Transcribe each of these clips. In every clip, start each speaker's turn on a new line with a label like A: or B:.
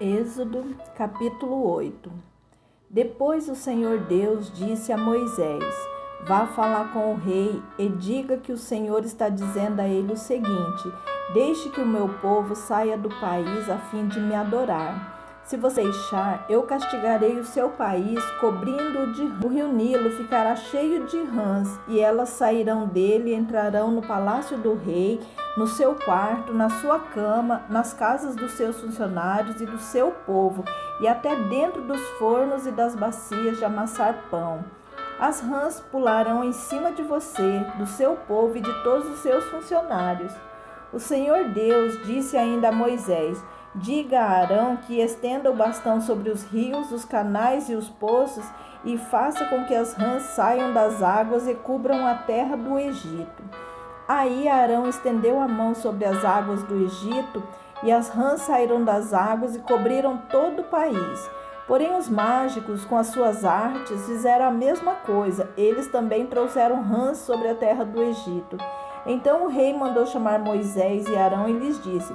A: Êxodo, capítulo 8. Depois o Senhor Deus disse a Moisés: Vá falar com o rei e diga que o Senhor está dizendo a ele o seguinte: Deixe que o meu povo saia do país a fim de me adorar. Se você deixar, eu castigarei o seu país, cobrindo-o de rãs. O rio Nilo ficará cheio de rãs, e elas sairão dele e entrarão no palácio do rei, no seu quarto, na sua cama, nas casas dos seus funcionários e do seu povo, e até dentro dos fornos e das bacias de amassar pão. As rãs pularão em cima de você, do seu povo e de todos os seus funcionários. O Senhor Deus disse ainda a Moisés: Diga a Arão que estenda o bastão sobre os rios, os canais e os poços e faça com que as rãs saiam das águas e cubram a terra do Egito. Aí Arão estendeu a mão sobre as águas do Egito e as rãs saíram das águas e cobriram todo o país. Porém os mágicos, com as suas artes, fizeram a mesma coisa. Eles também trouxeram rãs sobre a terra do Egito. Então o rei mandou chamar Moisés e Arão e lhes disse: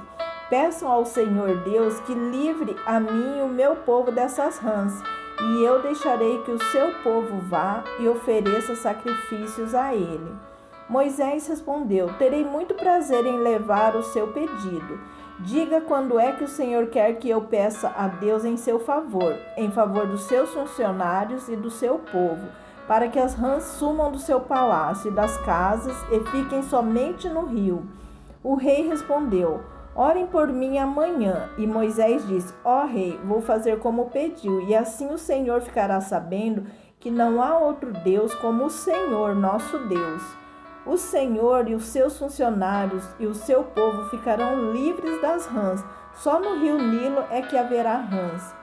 A: Peçam ao Senhor Deus que livre a mim e o meu povo dessas rãs, e eu deixarei que o seu povo vá e ofereça sacrifícios a ele. Moisés respondeu: Terei muito prazer em levar o seu pedido. Diga quando é que o Senhor quer que eu peça a Deus em favor dos seus funcionários e do seu povo, para que as rãs sumam do seu palácio e das casas e fiquem somente no rio. O rei respondeu: Orem por mim amanhã. E Moisés disse: Ó rei, vou fazer como pediu, e assim o Senhor ficará sabendo que não há outro Deus como o Senhor, nosso Deus. O Senhor e os seus funcionários e o seu povo ficarão livres das rãs. Só no rio Nilo é que haverá rãs.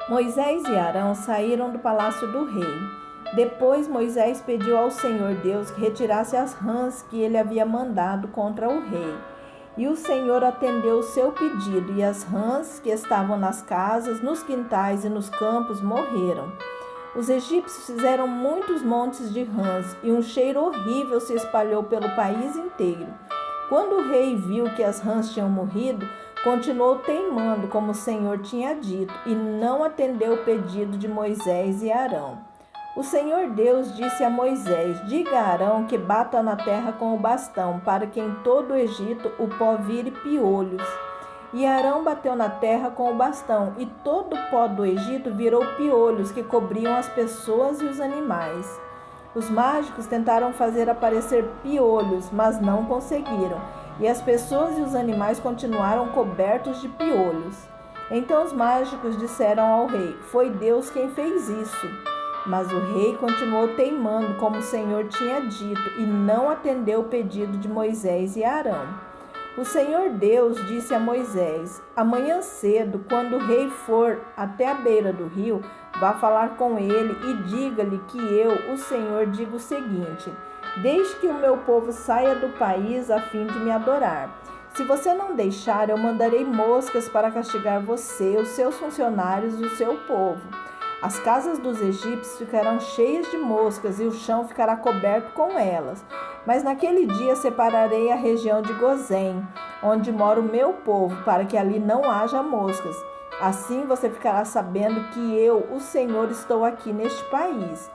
A: Moisés e Arão saíram do palácio do rei. Depois Moisés pediu ao Senhor Deus que retirasse as rãs que ele havia mandado contra o rei. E o Senhor atendeu o seu pedido, e as rãs que estavam nas casas, nos quintais e nos campos morreram. Os egípcios fizeram muitos montes de rãs, e um cheiro horrível se espalhou pelo país inteiro. Quando o rei viu que as rãs tinham morrido, continuou teimando como o Senhor tinha dito, e não atendeu o pedido de Moisés e Arão. O Senhor Deus disse a Moisés: Diga a Arão que bata na terra com o bastão, para que em todo o Egito o pó vire piolhos. E Arão bateu na terra com o bastão, e todo o pó do Egito virou piolhos que cobriam as pessoas e os animais. Os mágicos tentaram fazer aparecer piolhos, mas não conseguiram, e as pessoas e os animais continuaram cobertos de piolhos. Então os mágicos disseram ao rei: Foi Deus quem fez isso. Mas o rei continuou teimando como o Senhor tinha dito e não atendeu o pedido de Moisés e Arão. O Senhor Deus disse a Moisés: Amanhã cedo, quando o rei for até a beira do rio, vá falar com ele e diga-lhe que eu, o Senhor, digo o seguinte: Deixe que o meu povo saia do país a fim de me adorar. Se você não deixar, eu mandarei moscas para castigar você, os seus funcionários e o seu povo. As casas dos egípcios ficarão cheias de moscas e o chão ficará coberto com elas. Mas naquele dia separarei a região de Gozém, onde mora o meu povo, para que ali não haja moscas. Assim você ficará sabendo que eu, o Senhor, estou aqui neste país.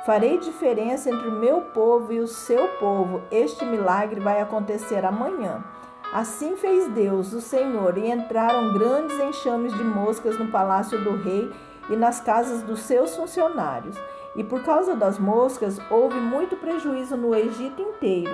A: Farei diferença entre o meu povo e o seu povo. Este milagre vai acontecer amanhã. Assim fez Deus, o Senhor, e entraram grandes enxames de moscas no palácio do rei e nas casas dos seus funcionários. E por causa das moscas, houve muito prejuízo no Egito inteiro.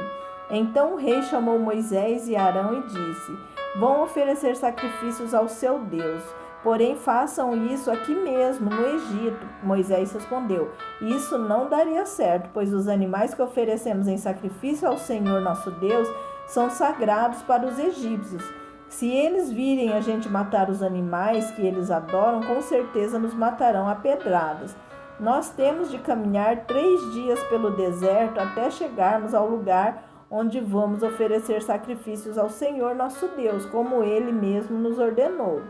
A: Então o rei chamou Moisés e Arão e disse: Vão oferecer sacrifícios ao seu Deus, porém façam isso aqui mesmo, no Egito. Moisés respondeu: Isso não daria certo, pois os animais que oferecemos em sacrifício ao Senhor nosso Deus são sagrados para os egípcios. Se eles virem a gente matar os animais que eles adoram, com certeza nos matarão a pedradas. Nós temos de caminhar 3 dias pelo deserto até chegarmos ao lugar onde vamos oferecer sacrifícios ao Senhor nosso Deus, como Ele mesmo nos ordenou.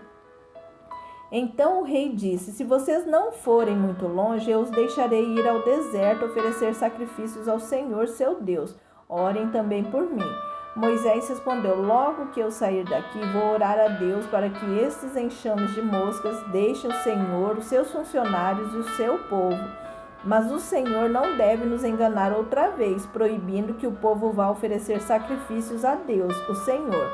A: Então o rei disse: Se vocês não forem muito longe, eu os deixarei ir ao deserto oferecer sacrifícios ao Senhor seu Deus. Orem também por mim. Moisés respondeu: logo que eu sair daqui, vou orar a Deus para que estes enxames de moscas deixem o Senhor, os seus funcionários e o seu povo. Mas o Senhor não deve nos enganar outra vez, proibindo que o povo vá oferecer sacrifícios a Deus, o Senhor.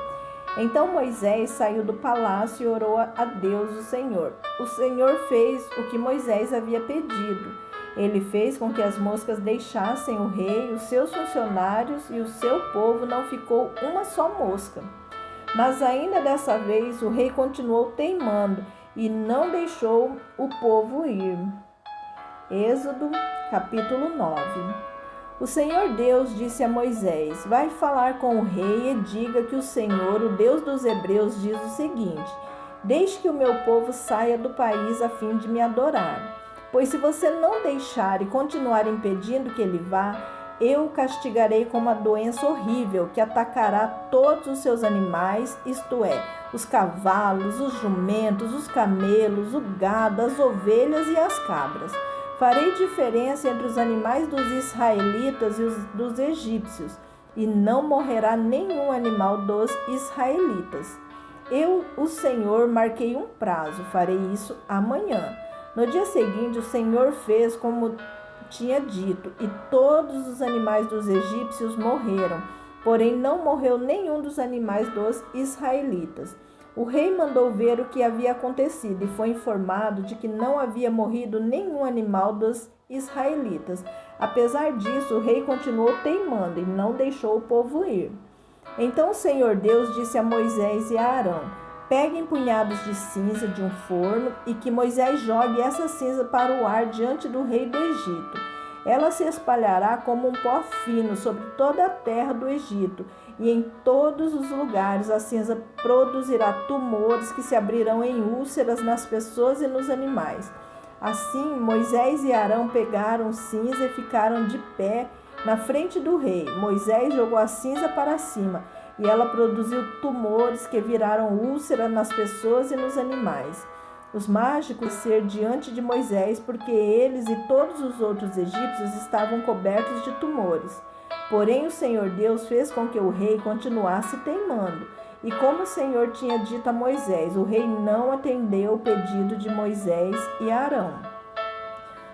A: Então Moisés saiu do palácio e orou a Deus, o Senhor. O Senhor fez o que Moisés havia pedido. Ele fez com que as moscas deixassem o rei, os seus funcionários e o seu povo, não ficou uma só mosca. Mas ainda dessa vez o rei continuou teimando e não deixou o povo ir. Êxodo, capítulo 9. O Senhor Deus disse a Moisés: vai falar com o rei e diga que o Senhor, o Deus dos Hebreus, diz o seguinte: deixe que o meu povo saia do país a fim de me adorar. Pois se você não deixar e continuar impedindo que ele vá, eu o castigarei com uma doença horrível que atacará todos os seus animais, isto é, os cavalos, os jumentos, os camelos, o gado, as ovelhas e as cabras. Farei diferença entre os animais dos israelitas e os dos egípcios, e não morrerá nenhum animal dos israelitas. Eu, o Senhor, marquei um prazo, farei isso amanhã. No dia seguinte, o Senhor fez como tinha dito, e todos os animais dos egípcios morreram, porém não morreu nenhum dos animais dos israelitas. O rei mandou ver o que havia acontecido e foi informado de que não havia morrido nenhum animal dos israelitas. Apesar disso, o rei continuou teimando e não deixou o povo ir. Então o Senhor Deus disse a Moisés e a Arão: peguem punhados de cinza de um forno e que Moisés jogue essa cinza para o ar diante do rei do Egito. Ela se espalhará como um pó fino sobre toda a terra do Egito, e em todos os lugares a cinza produzirá tumores que se abrirão em úlceras nas pessoas e nos animais. Assim, Moisés e Arão pegaram cinza e ficaram de pé na frente do rei. Moisés jogou a cinza para cima, e ela produziu tumores que viraram úlceras nas pessoas e nos animais. Os mágicos ser diante de Moisés, porque eles e todos os outros egípcios estavam cobertos de tumores. Porém, o Senhor Deus fez com que o rei continuasse teimando. E como o Senhor tinha dito a Moisés, o rei não atendeu o pedido de Moisés e Arão.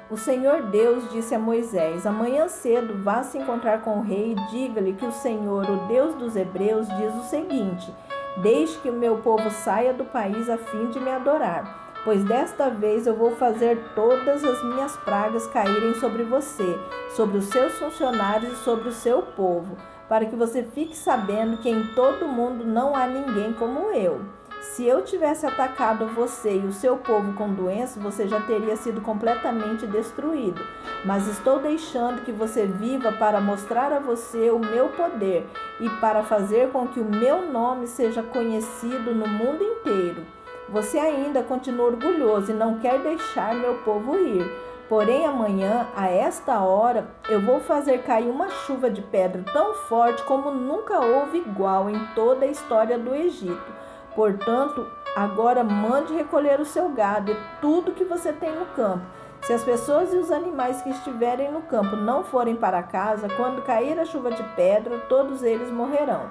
A: O Senhor Deus disse a Moisés: amanhã cedo vá se encontrar com o rei e diga-lhe que o Senhor, o Deus dos Hebreus, diz o seguinte: deixe que o meu povo saia do país a fim de me adorar. Pois desta vez eu vou fazer todas as minhas pragas caírem sobre você, sobre os seus funcionários e sobre o seu povo, para que você fique sabendo que em todo o mundo não há ninguém como eu. Se eu tivesse atacado você e o seu povo com doença, você já teria sido completamente destruído. Mas estou deixando que você viva para mostrar a você o meu poder e para fazer com que o meu nome seja conhecido no mundo inteiro. Você ainda continua orgulhoso e não quer deixar meu povo ir. Porém, amanhã, a esta hora, eu vou fazer cair uma chuva de pedra tão forte como nunca houve igual em toda a história do Egito. Portanto, agora mande recolher o seu gado e tudo que você tem no campo. Se as pessoas e os animais que estiverem no campo não forem para casa, quando cair a chuva de pedra, todos eles morrerão.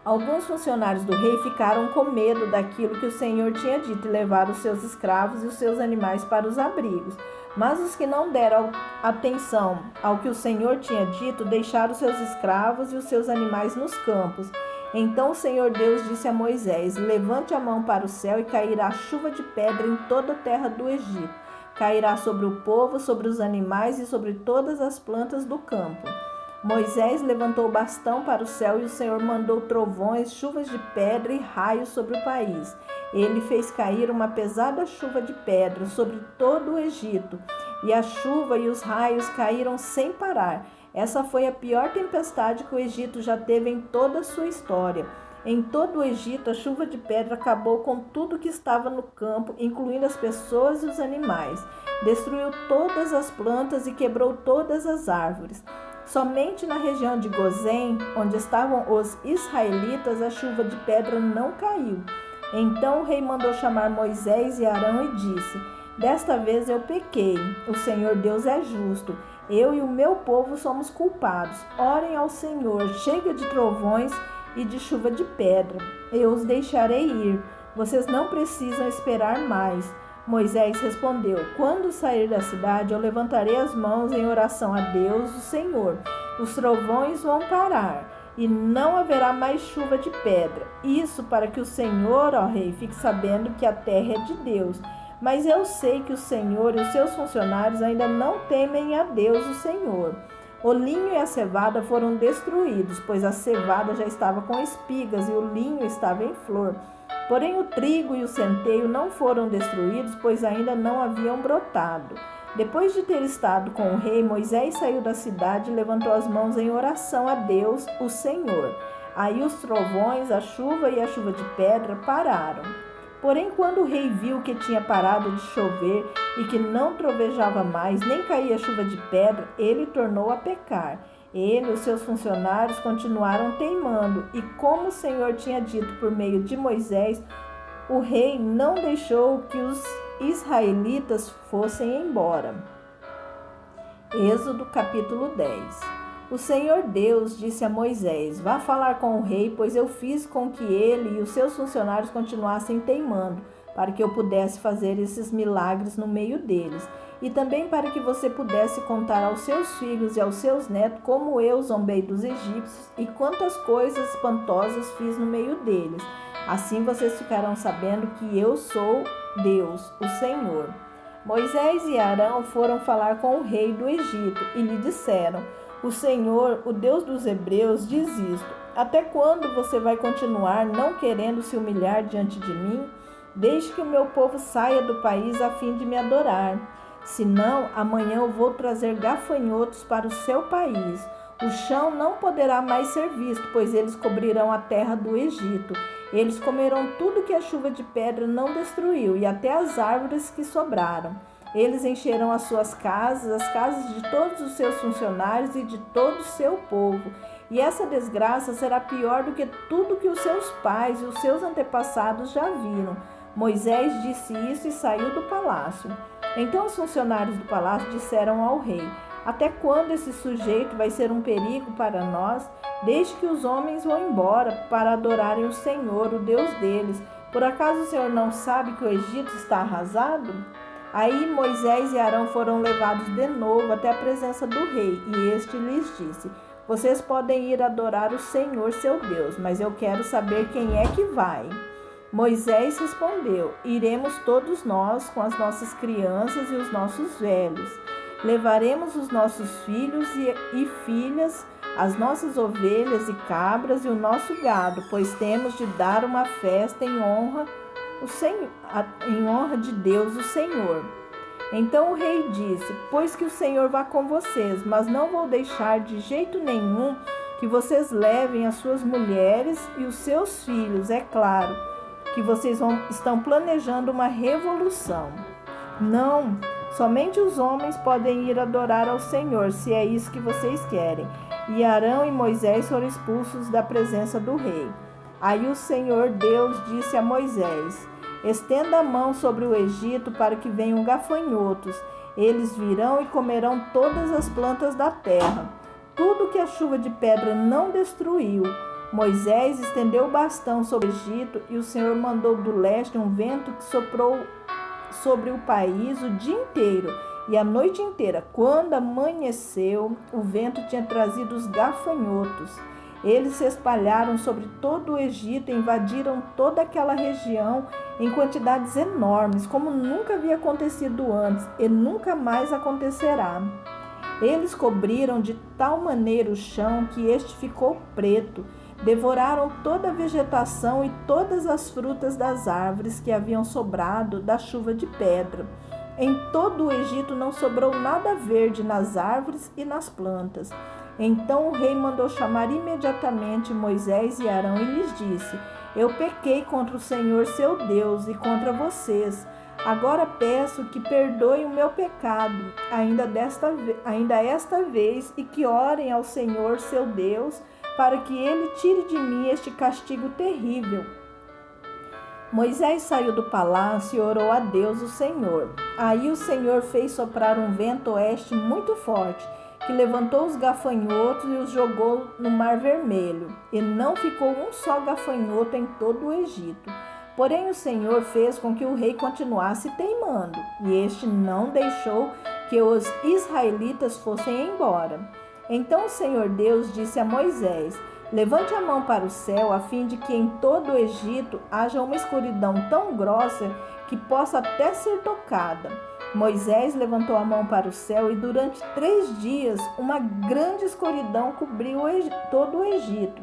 A: Alguns funcionários do rei ficaram com medo daquilo que o Senhor tinha dito e levaram os seus escravos e os seus animais para os abrigos. Mas os que não deram atenção ao que o Senhor tinha dito, deixaram os seus escravos e os seus animais nos campos. Então o Senhor Deus disse a Moisés: levante a mão para o céu e cairá chuva de pedra em toda a terra do Egito. Cairá sobre o povo, sobre os animais e sobre todas as plantas do campo. Moisés levantou o bastão para o céu e o Senhor mandou trovões, chuvas de pedra e raios sobre o país. Ele fez cair uma pesada chuva de pedra sobre todo o Egito, e a chuva e os raios caíram sem parar. Essa foi a pior tempestade que o Egito já teve em toda a sua história. Em todo o Egito, a chuva de pedra acabou com tudo que estava no campo, incluindo as pessoas e os animais. Destruiu todas as plantas e quebrou todas as árvores. Somente na região de Gozém, onde estavam os israelitas, a chuva de pedra não caiu. Então o rei mandou chamar Moisés e Arão e disse: desta vez eu pequei, o Senhor Deus é justo. Eu e o meu povo somos culpados. Orem ao Senhor, chega de trovões e de chuva de pedra. Eu os deixarei ir. Vocês não precisam esperar mais. Moisés respondeu: quando sair da cidade, eu levantarei as mãos em oração a Deus, o Senhor. Os trovões vão parar e não haverá mais chuva de pedra. Isso para que o Senhor, ó rei, fique sabendo que a terra é de Deus. Mas eu sei que o Senhor e os seus funcionários ainda não temem a Deus, o Senhor. O linho e a cevada foram destruídos, pois a cevada já estava com espigas e o linho estava em flor. Porém o trigo e o centeio não foram destruídos, pois ainda não haviam brotado. Depois de ter estado com o rei, Moisés saiu da cidade e levantou as mãos em oração a Deus, o Senhor. Aí os trovões, a chuva e a chuva de pedra pararam. Porém, quando o rei viu que tinha parado de chover e que não trovejava mais, nem caía chuva de pedra, ele tornou a pecar. Ele e os seus funcionários continuaram teimando, e como o Senhor tinha dito por meio de Moisés, o rei não deixou que os israelitas fossem embora. Êxodo capítulo 10. O Senhor Deus disse a Moisés: vá falar com o rei, pois eu fiz com que ele e os seus funcionários continuassem teimando, para que eu pudesse fazer esses milagres no meio deles, e também para que você pudesse contar aos seus filhos e aos seus netos como eu zombei dos egípcios e quantas coisas espantosas fiz no meio deles. Assim vocês ficarão sabendo que eu sou Deus, o Senhor. Moisés e Arão foram falar com o rei do Egito e lhe disseram: o Senhor, o Deus dos hebreus, diz isto: até quando você vai continuar não querendo se humilhar diante de mim? Deixe que o meu povo saia do país a fim de me adorar. Senão, amanhã eu vou trazer gafanhotos para o seu país. O chão não poderá mais ser visto, pois eles cobrirão a terra do Egito. Eles comerão tudo que a chuva de pedra não destruiu, e até as árvores que sobraram. Eles encherão as suas casas, as casas de todos os seus funcionários e de todo o seu povo. E essa desgraça será pior do que tudo que os seus pais e os seus antepassados já viram. Moisés disse isso e saiu do palácio. Então os funcionários do palácio disseram ao rei: até quando esse sujeito vai ser um perigo para nós? Deixe que os homens vão embora para adorarem o Senhor, o Deus deles. Por acaso o Senhor não sabe que o Egito está arrasado? Aí Moisés e Arão foram levados de novo até a presença do rei, e este lhes disse: vocês podem ir adorar o Senhor, seu Deus, mas eu quero saber quem é que vai. Moisés respondeu: iremos todos nós com as nossas crianças e os nossos velhos. Levaremos os nossos filhos e filhas, as nossas ovelhas e cabras e o nosso gado, pois temos de dar uma festa em honra de Deus, o Senhor. Então o rei disse: pois que o Senhor vá com vocês, mas não vou deixar de jeito nenhum que vocês levem as suas mulheres e os seus filhos. É claro que vocês estão planejando uma revolução. Não, somente os homens podem ir adorar ao Senhor, se é isso que vocês querem. E Arão e Moisés foram expulsos da presença do rei. Aí o Senhor Deus disse a Moisés: estenda a mão sobre o Egito para que venham gafanhotos. Eles virão e comerão todas as plantas da terra, tudo que a chuva de pedra não destruiu. Moisés estendeu o bastão sobre o Egito, e o Senhor mandou do leste um vento que soprou sobre o país o dia inteiro e a noite inteira. Quando amanheceu, o vento tinha trazido os gafanhotos. Eles se espalharam sobre todo o Egito e invadiram toda aquela região em quantidades enormes, como nunca havia acontecido antes e nunca mais acontecerá. Eles cobriram de tal maneira o chão que este ficou preto. Devoraram toda a vegetação e todas as frutas das árvores que haviam sobrado da chuva de pedra. Em todo o Egito não sobrou nada verde nas árvores e nas plantas. Então o rei mandou chamar imediatamente Moisés e Arão e lhes disse: eu pequei contra o Senhor seu Deus e contra vocês. Agora peço que perdoem o meu pecado, ainda esta vez, e que orem ao Senhor seu Deus, para que ele tire de mim este castigo terrível. Moisés saiu do palácio e orou a Deus, o Senhor. Aí o Senhor fez soprar um vento oeste muito forte, que levantou os gafanhotos e os jogou no Mar Vermelho, e não ficou um só gafanhoto em todo o Egito. Porém o Senhor fez com que o rei continuasse teimando, e este não deixou que os israelitas fossem embora. Então o Senhor Deus disse a Moisés: levante a mão para o céu, a fim de que em todo o Egito haja uma escuridão tão grossa que possa até ser tocada. Moisés levantou a mão para o céu, e durante 3 dias uma grande escuridão cobriu todo o Egito.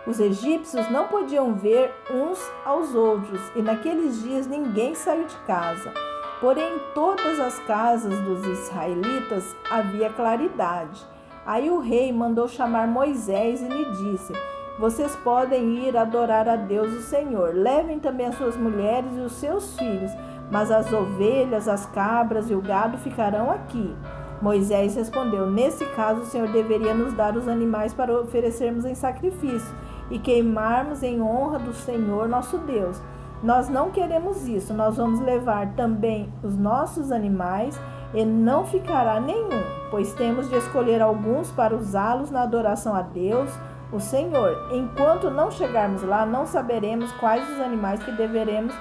A: Os egípcios não podiam ver uns aos outros, e naqueles dias ninguém saiu de casa. Porém, em todas as casas dos israelitas havia claridade. Aí o rei mandou chamar Moisés e lhe disse: vocês podem ir adorar a Deus o Senhor. Levem também as suas mulheres e os seus filhos, mas as ovelhas, as cabras e o gado ficarão aqui. Moisés respondeu: nesse caso, o Senhor deveria nos dar os animais para oferecermos em sacrifício e queimarmos em honra do Senhor nosso Deus. Nós não queremos isso. Nós vamos levar também os nossos animais, e não ficará nenhum, pois temos de escolher alguns para usá-los na adoração a Deus, o Senhor. Enquanto não chegarmos lá, não saberemos quais os animais que deveremos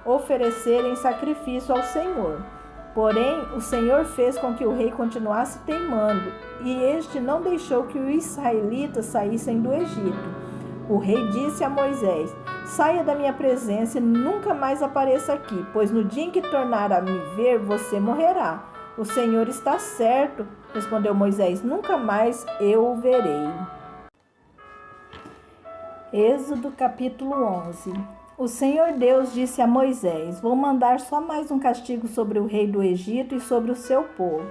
A: oferecer em sacrifício ao Senhor. Porém, o Senhor fez com que o rei continuasse teimando, e este não deixou que os israelitas saíssem do Egito. O rei disse a Moisés: saia da minha presença e nunca mais apareça aqui, pois no dia em que tornar a me ver, você morrerá. O Senhor está certo, respondeu Moisés, nunca mais eu o verei. Êxodo capítulo 11. O Senhor Deus disse a Moisés: vou mandar só mais um castigo sobre o rei do Egito e sobre o seu povo.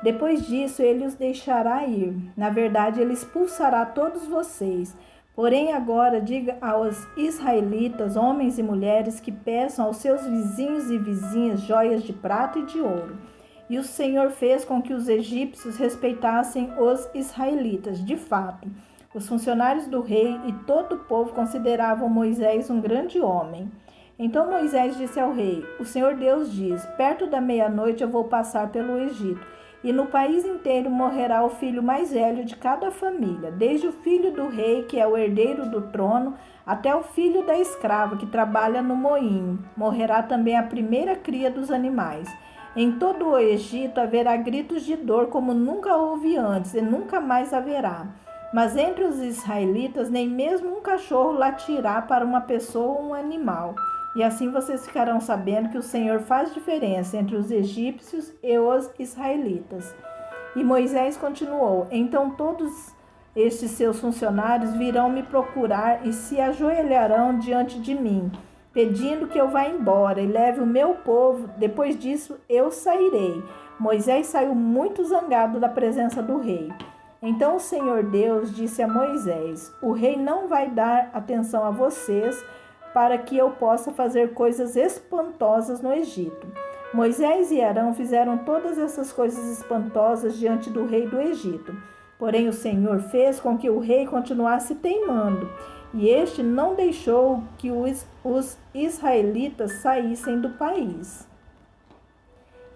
A: Depois disso, ele os deixará ir. Na verdade, ele expulsará todos vocês. Porém, agora diga aos israelitas, homens e mulheres, que peçam aos seus vizinhos e vizinhas joias de prata e de ouro. E o Senhor fez com que os egípcios respeitassem os israelitas. De fato, os funcionários do rei e todo o povo consideravam Moisés um grande homem. Então Moisés disse ao rei: o Senhor Deus diz: perto da meia-noite eu vou passar pelo Egito, e no país inteiro morrerá o filho mais velho de cada família, desde o filho do rei, que é o herdeiro do trono, até o filho da escrava, que trabalha no moinho. Morrerá também a primeira cria dos animais. Em todo o Egito haverá gritos de dor como nunca houve antes, e nunca mais haverá. Mas entre os israelitas, nem mesmo um cachorro latirá para uma pessoa ou um animal. E assim vocês ficarão sabendo que o Senhor faz diferença entre os egípcios e os israelitas. E Moisés continuou: então todos estes seus funcionários virão me procurar e se ajoelharão diante de mim, pedindo que eu vá embora e leve o meu povo. Depois disso eu sairei. Moisés saiu muito zangado da presença do rei. Então o Senhor Deus disse a Moisés: o rei não vai dar atenção a vocês para que eu possa fazer coisas espantosas no Egito. Moisés e Arão fizeram todas essas coisas espantosas diante do rei do Egito. Porém o Senhor fez com que o rei continuasse teimando, e este não deixou que os israelitas saíssem do país.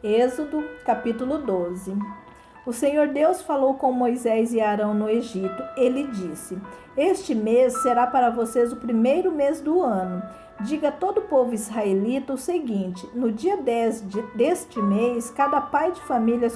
A: Êxodo capítulo 12. O Senhor Deus falou com Moisés e Arão no Egito. Ele disse: este mês será para vocês o primeiro mês do ano. Diga a todo o povo israelita o seguinte: no dia 10 deste mês, cada pai de família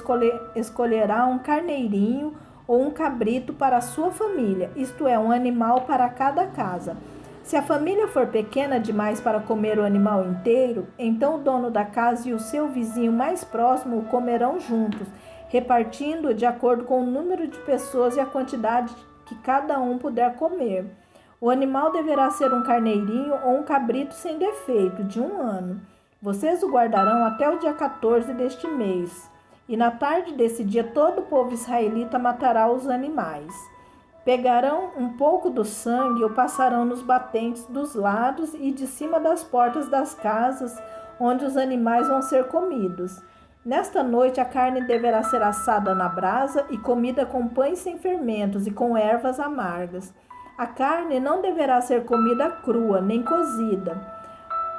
A: escolherá um carneirinho ou um cabrito para a sua família, isto é, um animal para cada casa. Se a família for pequena demais para comer o animal inteiro, então o dono da casa e o seu vizinho mais próximo o comerão juntos, repartindo de acordo com o número de pessoas e a quantidade que cada um puder comer. O animal deverá ser um carneirinho ou um cabrito sem defeito, de 1 ano. Vocês o guardarão até o dia 14 deste mês. E na tarde desse dia todo o povo israelita matará os animais. Pegarão um pouco do sangue e o passarão nos batentes dos lados e de cima das portas das casas onde os animais vão ser comidos. Nesta noite a carne deverá ser assada na brasa e comida com pães sem fermentos e com ervas amargas. A carne não deverá ser comida crua, nem cozida.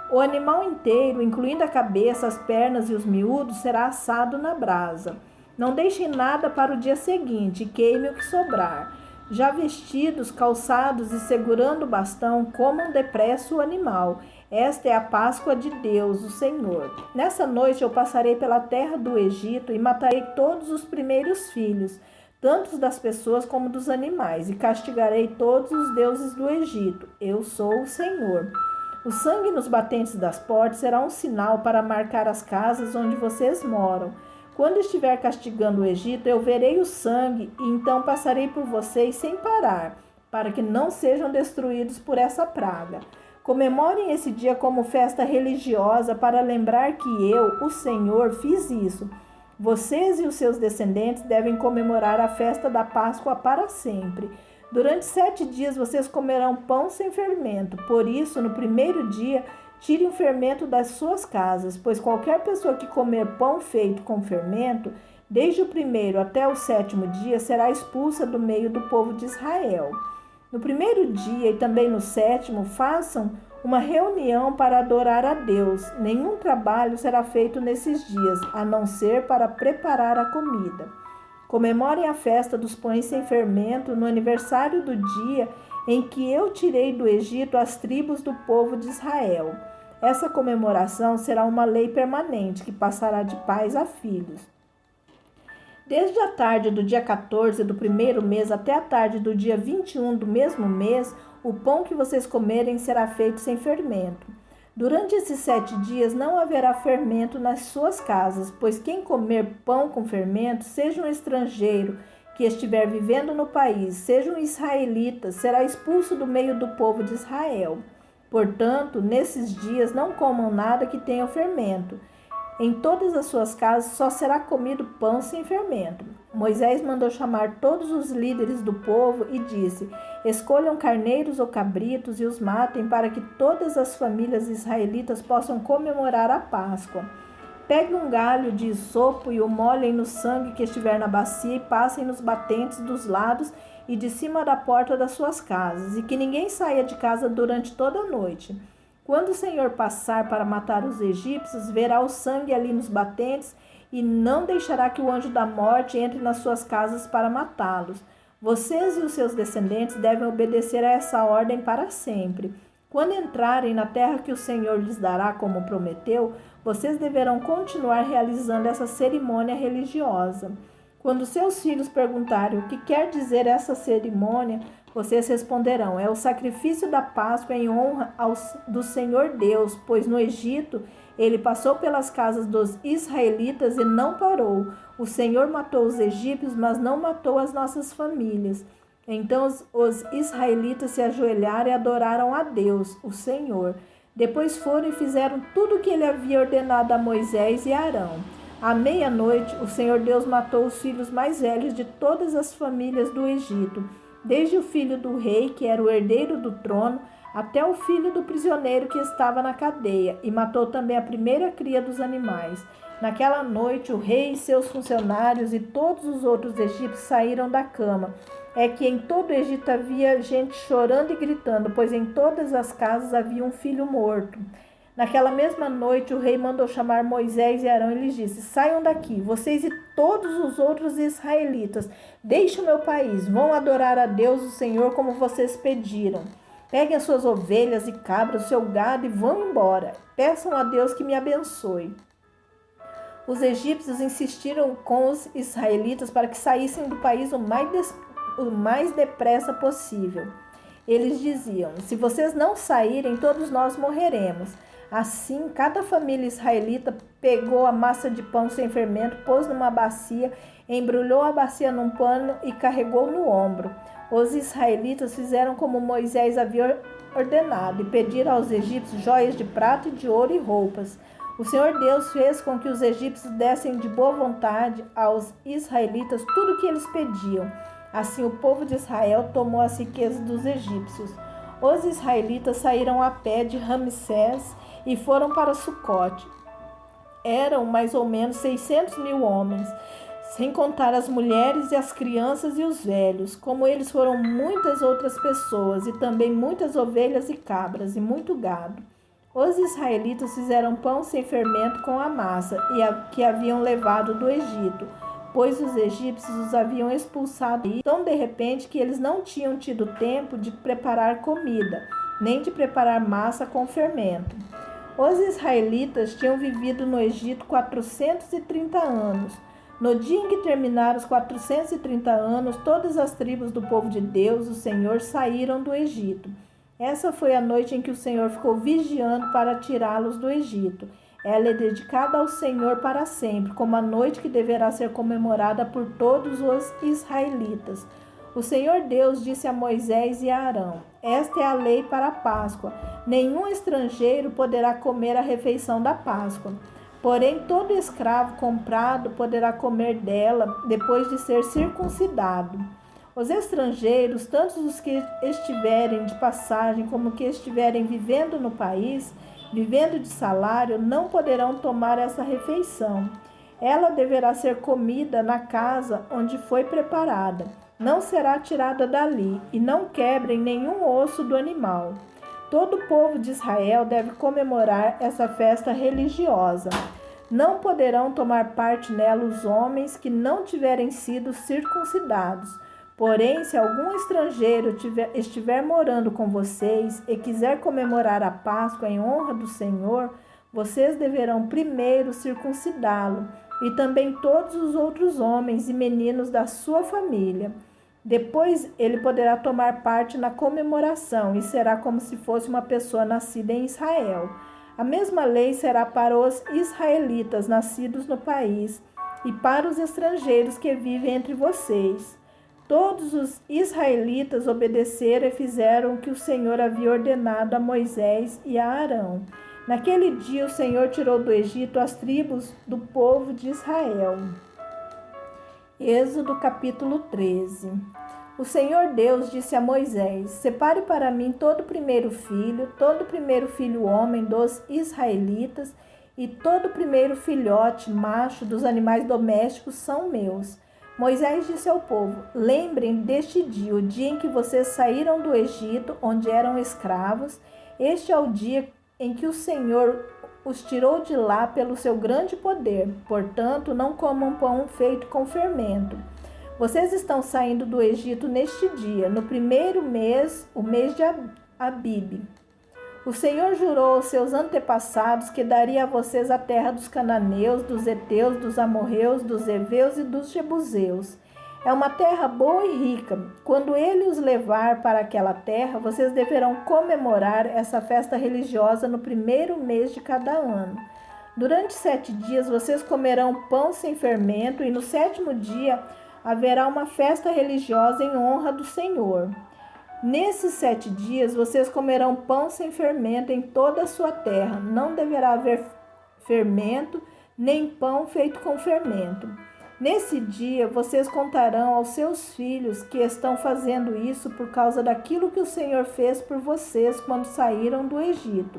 A: O animal inteiro, incluindo a cabeça, as pernas e os miúdos, será assado na brasa. Não deixem nada para o dia seguinte, e queime o que sobrar. Já vestidos, calçados e segurando o bastão, comam depressa o animal. Esta é a Páscoa de Deus, o Senhor. Nessa noite eu passarei pela terra do Egito e matarei todos os primeiros filhos, tanto das pessoas como dos animais, e castigarei todos os deuses do Egito. Eu sou o Senhor. O sangue nos batentes das portas será um sinal para marcar as casas onde vocês moram. Quando estiver castigando o Egito, eu verei o sangue e então passarei por vocês sem parar, para que não sejam destruídos por essa praga. Comemorem esse dia como festa religiosa para lembrar que eu, o Senhor, fiz isso. Vocês e os seus descendentes devem comemorar a festa da Páscoa para sempre. Durante 7 dias vocês comerão pão sem fermento. Por isso, no primeiro dia, tire o fermento das suas casas, pois qualquer pessoa que comer pão feito com fermento, desde o primeiro até o 7º dia, será expulsa do meio do povo de Israel. No primeiro dia e também no 7º, façam uma reunião para adorar a Deus. Nenhum trabalho será feito nesses dias, a não ser para preparar a comida. Comemorem a festa dos pães sem fermento no aniversário do dia em que eu tirei do Egito as tribos do povo de Israel. Essa comemoração será uma lei permanente que passará de pais a filhos. Desde a tarde do dia 14 do primeiro mês até a tarde do dia 21 do mesmo mês, o pão que vocês comerem será feito sem fermento. Durante esses 7 dias não haverá fermento nas suas casas, pois quem comer pão com fermento, seja um estrangeiro que estiver vivendo no país, seja um israelita, será expulso do meio do povo de Israel. Portanto, nesses dias não comam nada que tenha fermento. Em todas as suas casas só será comido pão sem fermento. Moisés mandou chamar todos os líderes do povo e disse: escolham carneiros ou cabritos e os matem para que todas as famílias israelitas possam comemorar a Páscoa. Peguem um galho de isopo e o molhem no sangue que estiver na bacia e passem nos batentes dos lados e de cima da porta das suas casas, e que ninguém saia de casa durante toda a noite. Quando o Senhor passar para matar os egípcios, verá o sangue ali nos batentes e não deixará que o anjo da morte entre nas suas casas para matá-los. Vocês e os seus descendentes devem obedecer a essa ordem para sempre. Quando entrarem na terra que o Senhor lhes dará, como prometeu, vocês deverão continuar realizando essa cerimônia religiosa. Quando seus filhos perguntarem o que quer dizer essa cerimônia, vocês responderão: é o sacrifício da Páscoa em honra do Senhor Deus, pois no Egito ele passou pelas casas dos israelitas e não parou. O Senhor matou os egípcios, mas não matou as nossas famílias. Então os israelitas se ajoelharam e adoraram a Deus, o Senhor. Depois foram e fizeram tudo o que ele havia ordenado a Moisés e Arão. À meia-noite, o Senhor Deus matou os filhos mais velhos de todas as famílias do Egito, desde o filho do rei, que era o herdeiro do trono, até o filho do prisioneiro que estava na cadeia, e matou também a primeira cria dos animais. Naquela noite, o rei e seus funcionários e todos os outros egípcios saíram da cama. É que em todo o Egito havia gente chorando e gritando, pois em todas as casas havia um filho morto. Naquela mesma noite, o rei mandou chamar Moisés e Arão e lhes disse: saiam daqui, vocês e todos os outros israelitas, deixem o meu país, vão adorar a Deus, o Senhor, como vocês pediram. Peguem as suas ovelhas e cabras, o seu gado e vão embora. Peçam a Deus que me abençoe. Os egípcios insistiram com os israelitas para que saíssem do país o mais depressa possível. Eles diziam: se vocês não saírem, todos nós morreremos. Assim, cada família israelita pegou a massa de pão sem fermento, pôs numa bacia, embrulhou a bacia num pano e carregou no ombro. Os israelitas fizeram como Moisés havia ordenado e pediram aos egípcios joias de prata e de ouro e roupas. O Senhor Deus fez com que os egípcios dessem de boa vontade aos israelitas tudo o que eles pediam. Assim, o povo de Israel tomou as riquezas dos egípcios. Os israelitas saíram a pé de Ramsés e foram para Sucote. Eram mais ou menos 600.000 homens, sem contar as mulheres e as crianças e os velhos. Como eles foram muitas outras pessoas, e também muitas ovelhas e cabras, e muito gado. Os israelitas fizeram pão sem fermento com a massa que haviam levado do Egito. pois os egípcios os haviam expulsado tão de repente que eles não tinham tido tempo de preparar comida, nem de preparar massa com fermento. Os israelitas tinham vivido no Egito 430 anos. No dia em que terminaram os 430 anos, todas as tribos do povo de Deus, o Senhor, saíram do Egito. Essa foi a noite em que o Senhor ficou vigiando para tirá-los do Egito. Ela é dedicada ao Senhor para sempre, como a noite que deverá ser comemorada por todos os israelitas. O Senhor Deus disse a Moisés e a Arão: esta é a lei para a Páscoa. Nenhum estrangeiro poderá comer a refeição da Páscoa. Porém, todo escravo comprado poderá comer dela depois de ser circuncidado. Os estrangeiros, tanto os que estiverem de passagem como que estiverem vivendo no país, vivendo de salário, não poderão tomar essa refeição. Ela deverá ser comida na casa onde foi preparada. Não será tirada dali, e não quebrem nenhum osso do animal. Todo o povo de Israel deve comemorar essa festa religiosa. Não poderão tomar parte nela os homens que não tiverem sido circuncidados. Porém, se algum estrangeiro estiver morando com vocês e quiser comemorar a Páscoa em honra do Senhor, vocês deverão primeiro circuncidá-lo, e também todos os outros homens e meninos da sua família. Depois ele poderá tomar parte na comemoração e será como se fosse uma pessoa nascida em Israel. A mesma lei será para os israelitas nascidos no país e para os estrangeiros que vivem entre vocês. Todos os israelitas obedeceram e fizeram o que o Senhor havia ordenado a Moisés e a Arão. Naquele dia o Senhor tirou do Egito as tribos do povo de Israel. Êxodo capítulo 13. O Senhor Deus disse a Moisés: separe para mim todo primeiro filho homem dos israelitas, e todo primeiro filhote macho dos animais domésticos são meus. Moisés disse ao povo: lembrem deste dia, o dia em que vocês saíram do Egito, onde eram escravos. Este é o dia em que o Senhor os tirou de lá pelo seu grande poder. Portanto, não comam pão feito com fermento. Vocês estão saindo do Egito neste dia, no primeiro mês, o mês de Abibe. O Senhor jurou aos seus antepassados que daria a vocês a terra dos cananeus, dos heteus, dos amorreus, dos heveus e dos jebuseus. É uma terra boa e rica. Quando ele os levar para aquela terra, vocês deverão comemorar essa festa religiosa no primeiro mês de cada ano. Durante 7 dias vocês comerão pão sem fermento, e no 7º dia haverá uma festa religiosa em honra do Senhor. Nesses 7 dias vocês comerão pão sem fermento em toda a sua terra. Não deverá haver fermento, nem pão feito com fermento. Nesse dia vocês contarão aos seus filhos que estão fazendo isso por causa daquilo que o Senhor fez por vocês quando saíram do Egito.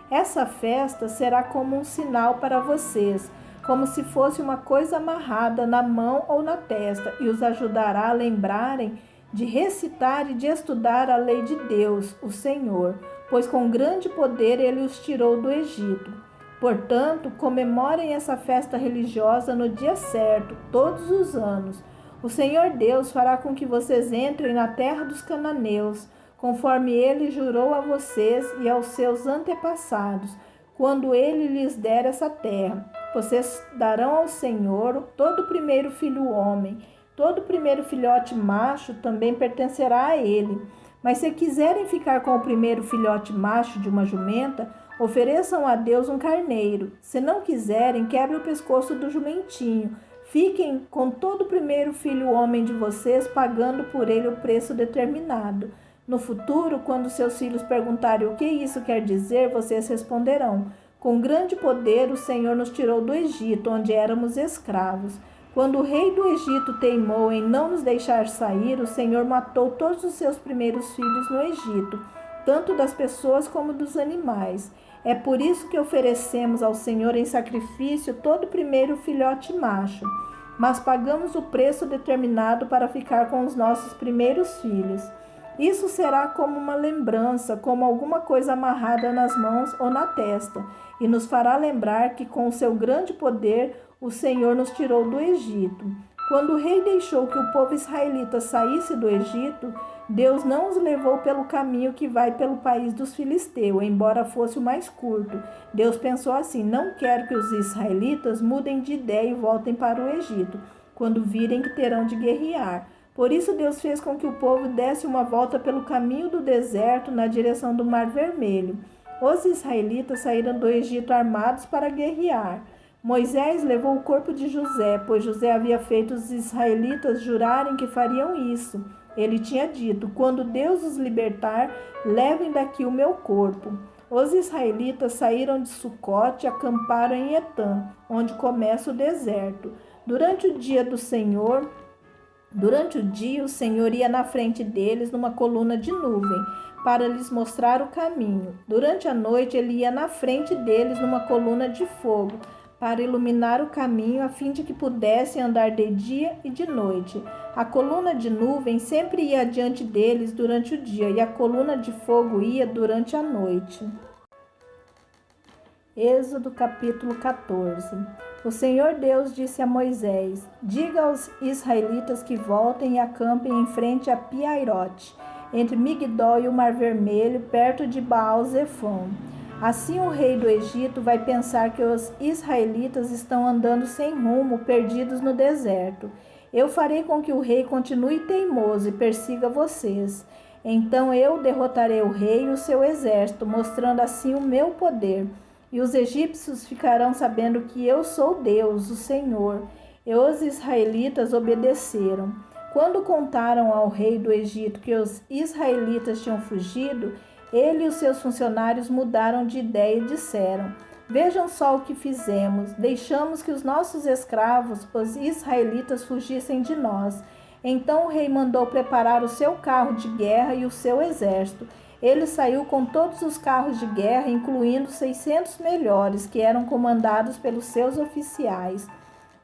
A: Essa festa será como um sinal para vocês, como se fosse uma coisa amarrada na mão ou na testa, e os ajudará a lembrarem de recitar e de estudar a lei de Deus, o Senhor, pois com grande poder ele os tirou do Egito. Portanto, comemorem essa festa religiosa no dia certo, todos os anos. O Senhor Deus fará com que vocês entrem na terra dos cananeus, conforme ele jurou a vocês e aos seus antepassados, quando ele lhes der essa terra. Vocês darão ao Senhor todo o primeiro filho homem, todo o primeiro filhote macho também pertencerá a ele. Mas se quiserem ficar com o primeiro filhote macho de uma jumenta, ofereçam a Deus um carneiro. Se não quiserem, quebrem o pescoço do jumentinho. Fiquem com todo o primeiro filho homem de vocês, pagando por ele o preço determinado. No futuro, quando seus filhos perguntarem o que isso quer dizer, vocês responderão: com grande poder o Senhor nos tirou do Egito, onde éramos escravos. Quando o rei do Egito teimou em não nos deixar sair, o Senhor matou todos os seus primeiros filhos no Egito, tanto das pessoas como dos animais. É por isso que oferecemos ao Senhor em sacrifício todo o primeiro filhote macho, mas pagamos o preço determinado para ficar com os nossos primeiros filhos. Isso será como uma lembrança, como alguma coisa amarrada nas mãos ou na testa, e nos fará lembrar que com o seu grande poder o Senhor nos tirou do Egito. Quando o rei deixou que o povo israelita saísse do Egito, Deus não os levou pelo caminho que vai pelo país dos filisteus, embora fosse o mais curto. Deus pensou assim: não quero que os israelitas mudem de ideia e voltem para o Egito, quando virem que terão de guerrear. Por isso Deus fez com que o povo desse uma volta pelo caminho do deserto na direção do Mar Vermelho. Os israelitas saíram do Egito armados para guerrear. Moisés levou o corpo de José, pois José havia feito os israelitas jurarem que fariam isso. Ele tinha dito: quando Deus os libertar, levem daqui o meu corpo. Os israelitas saíram de Sucote e acamparam em Etã, onde começa o deserto. Durante o dia, o Senhor ia na frente deles numa coluna de nuvem, para lhes mostrar o caminho. Durante a noite, ele ia na frente deles numa coluna de fogo, para iluminar o caminho, a fim de que pudessem andar de dia e de noite. A coluna de nuvem sempre ia adiante deles durante o dia, e a coluna de fogo ia durante a noite. Êxodo capítulo 14. O Senhor Deus disse a Moisés: diga aos israelitas que voltem e acampem em frente a Piairote, entre Migdol e o Mar Vermelho, perto de Baal-Zefon. Assim o rei do Egito vai pensar que os israelitas estão andando sem rumo, perdidos no deserto. Eu farei com que o rei continue teimoso e persiga vocês. Então eu derrotarei o rei e o seu exército, mostrando assim o meu poder. E os egípcios ficarão sabendo que eu sou Deus, o Senhor. E os israelitas obedeceram. Quando contaram ao rei do Egito que os israelitas tinham fugido, ele e os seus funcionários mudaram de ideia e disseram: vejam só o que fizemos. Deixamos que os nossos escravos, os israelitas, fugissem de nós. Então o rei mandou preparar o seu carro de guerra e o seu exército. Ele saiu com todos os carros de guerra, incluindo 600 melhores, que eram comandados pelos seus oficiais.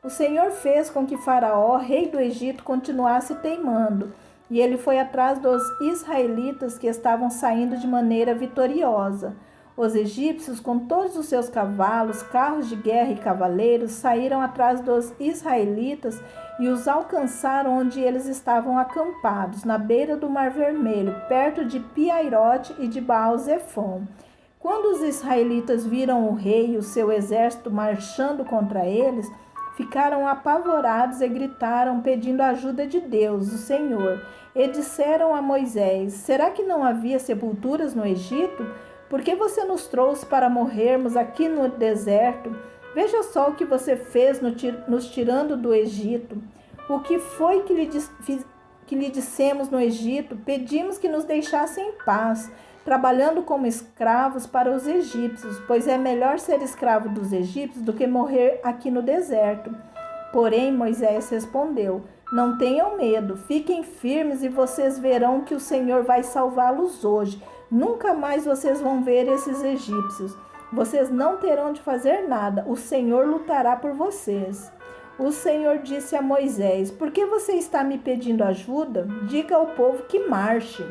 A: O Senhor fez com que Faraó, rei do Egito, continuasse teimando, e ele foi atrás dos israelitas que estavam saindo de maneira vitoriosa. Os egípcios, com todos os seus cavalos, carros de guerra e cavaleiros, saíram atrás dos israelitas e os alcançaram onde eles estavam acampados, na beira do Mar Vermelho, perto de Piairote e de Baal-Zefon. Quando os israelitas viram o rei e o seu exército marchando contra eles, ficaram apavorados e gritaram, pedindo a ajuda de Deus, o Senhor. E disseram a Moisés: será que não havia sepulturas no Egito? Por que você nos trouxe para morrermos aqui no deserto? Veja só o que você fez nos tirando do Egito. O que foi que lhe dissemos no Egito? Pedimos que nos deixassem em paz, trabalhando como escravos para os egípcios, pois é melhor ser escravo dos egípcios do que morrer aqui no deserto. Porém, Moisés respondeu: não tenham medo, fiquem firmes e vocês verão que o Senhor vai salvá-los hoje. Nunca mais vocês vão ver esses egípcios. Vocês não terão de fazer nada. O Senhor lutará por vocês. O Senhor disse a Moisés: por que você está me pedindo ajuda? Diga ao povo que marche.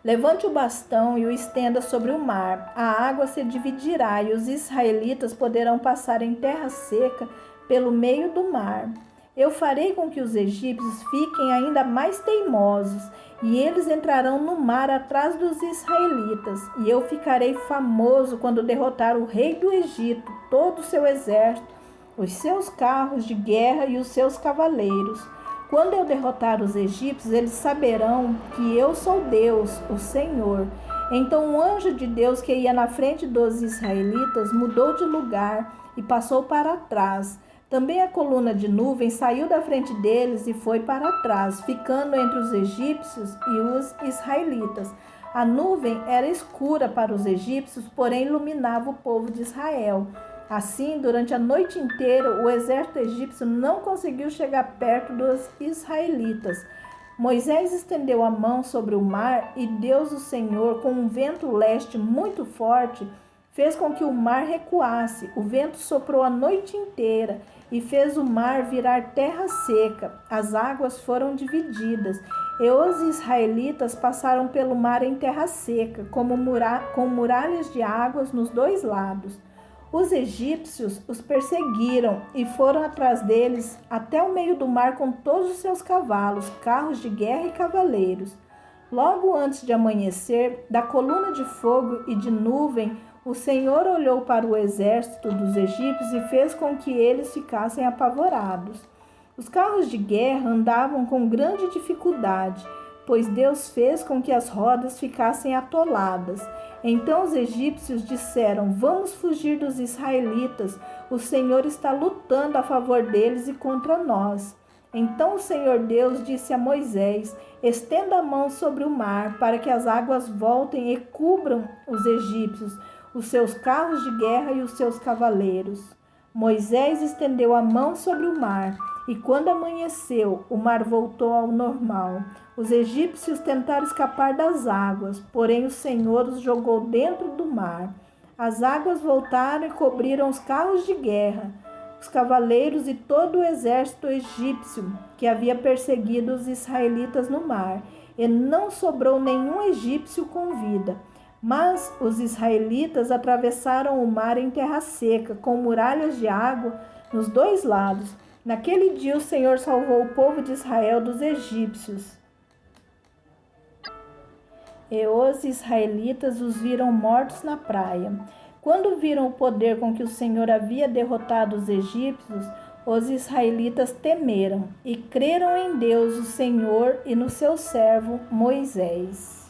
A: Levante o bastão e o estenda sobre o mar. A água se dividirá e os israelitas poderão passar em terra seca pelo meio do mar. Eu farei com que os egípcios fiquem ainda mais teimosos, e eles entrarão no mar atrás dos israelitas. E eu ficarei famoso quando derrotar o rei do Egito, todo o seu exército, os seus carros de guerra e os seus cavaleiros. Quando eu derrotar os egípcios, eles saberão que eu sou Deus, o Senhor. Então o anjo de Deus que ia na frente dos israelitas mudou de lugar e passou para trás. Também a coluna de nuvem saiu da frente deles e foi para trás, ficando entre os egípcios e os israelitas. A nuvem era escura para os egípcios, porém iluminava o povo de Israel. Assim, durante a noite inteira, o exército egípcio não conseguiu chegar perto dos israelitas. Moisés estendeu a mão sobre o mar e Deus, o Senhor, com um vento leste muito forte, fez com que o mar recuasse. O vento soprou a noite inteira e fez o mar virar terra seca. As águas foram divididas E os israelitas passaram pelo mar em terra seca, com muralhas de águas nos dois lados. Os egípcios os perseguiram e foram atrás deles até o meio do mar com todos os seus cavalos, carros de guerra e cavaleiros. Logo antes de amanhecer, da coluna de fogo e de nuvem, o Senhor olhou para o exército dos egípcios e fez com que eles ficassem apavorados. Os carros de guerra andavam com grande dificuldade, pois Deus fez com que as rodas ficassem atoladas. Então os egípcios disseram: vamos fugir dos israelitas, o Senhor está lutando a favor deles e contra nós. Então o Senhor Deus disse a Moisés: estenda a mão sobre o mar, para que as águas voltem e cubram os egípcios, os seus carros de guerra e os seus cavaleiros. Moisés estendeu a mão sobre o mar, e quando amanheceu, o mar voltou ao normal. Os egípcios tentaram escapar das águas, porém o Senhor os jogou dentro do mar. As águas voltaram e cobriram os carros de guerra, os cavaleiros e todo o exército egípcio que havia perseguido os israelitas no mar, e não sobrou nenhum egípcio com vida. Mas os israelitas atravessaram o mar em terra seca, com muralhas de água nos dois lados. Naquele dia o Senhor salvou o povo de Israel dos egípcios. E os israelitas os viram mortos na praia. Quando viram o poder com que o Senhor havia derrotado os egípcios, os israelitas temeram e creram em Deus, o Senhor, e no seu servo Moisés.